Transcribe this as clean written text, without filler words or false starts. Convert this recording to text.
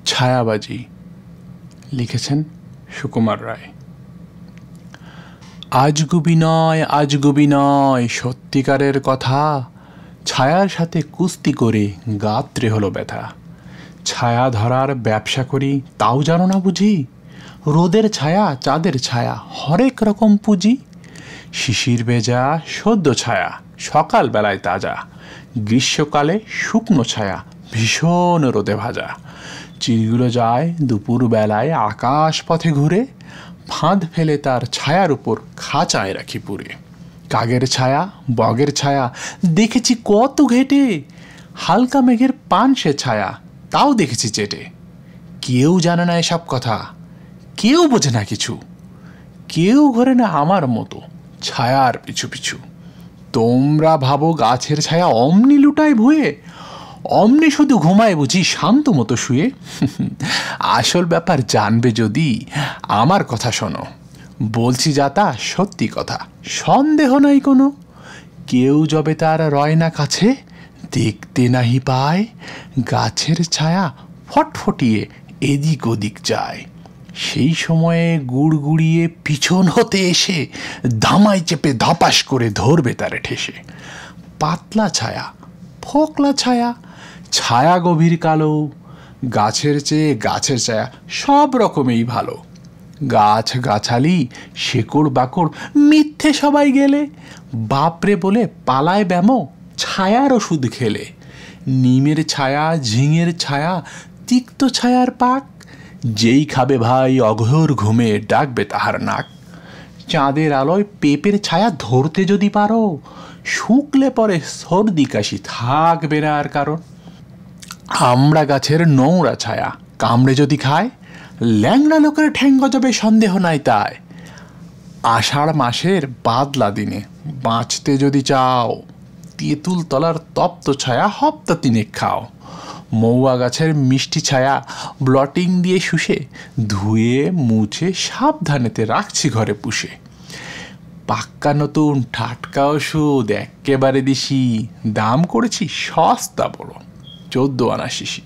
ছায়াবাজি লিখেছেন সুকুমার রায়। আজগুবি নয় সত্যিকারের কথা, ছায়ার সাথে কুস্তি করে গাত্রে হলো ব্যথা। ছায়া ধরার ব্যবসা করি তাও জানো না বুঝি, রোদের ছায়া চাঁদের ছায়া হরেক রকম পুঁজি। শিশির ভেজা সদ্য ছায়া সকালবেলায় তাজা, গ্রীষ্মকালে শুকনো ছায়া ভীষণ রোদে ভাজা। চিলগুলো যায় দুপুর বেলায় আকাশ পথে ঘুরে, ফাঁদ ফেলে তার ছায়ার উপর খাঁচায় রাখি পুরে। কাগের ছায়া বগের ছায়া দেখেছি কত ঘেটে, হালকা মেঘের পানসে ছায়া তাও দেখেছি চেটে। কেউ জানে না এসব কথা, কেউ বোঝে না কিছু, কেউ ঘরে না আমার মতো ছায়ার পিছু পিছু। তোমরা ভাবো গাছের ছায়া অমনি লুটায় ভুয়ে, অমনি শুধু ঘুমায় বুঝি শান্ত মতো শুয়ে। আসল ব্যাপার জানবে যদি আমার কথা শোনো, বলছি যা তা সত্যি কথা, সন্দেহ নাই কোনো। কেউ যবে তার রয় না কাছে, দেখতে নাহি পায় গাছের ছায়া ফটফটিয়ে এদিক ওদিক যায়। সেই সময়ে গুড়গুড়িয়ে পিছন হতে এসে ধামায় চেপে ধাপাস করে ধরবে তারে ঠেসে। পাতলা ছায়া ফোকলা ছায়া, ছায়া গভীর কালো, গাছের চেয়ে গাছের ছায়া সব রকমেই ভালো। গাছ গাছালি শেকড় বাকড় মিথ্যে সবাই গেলে, বাপরে বলে পালায় ব্যামো ছায়ার ওষুধ খেলে। নিমের ছায়া ঝিঙের ছায়া তিক্ত ছায়ার পাক, যেই খাবে ভাই অঘোর ঘুমে ডাকবে তাহার নাক। চাঁদের আলোয় পেঁপের ছায়া ধরতে যদি পারো, শুকলে পরে সর্দি কাশি থাকবে না আর কারণ। আমড়া গাছের নোংরা ছায়া কামড়ে যদি খায়, ল্যাংড়া লোকের ঠ্যাং গজাবে সন্দেহ নাই তাই। আষাঢ় মাসের বাদলা দিনে বাঁচতে যদি চাও, তেঁতুল তলার তপ্ত ছায়া হপ্তা তিনেক খাও। মৌয়া গাছের মিষ্টি ছায়া ব্লটিং দিয়ে শুষে ধুয়ে মুছে সাবধানেতে রাখছি ঘরে পুষে। পাক্কা নতুন টাটকা ওষুধ একেবারে দিশি, দাম করেছি সস্তা বড় 14 আনা শিশি।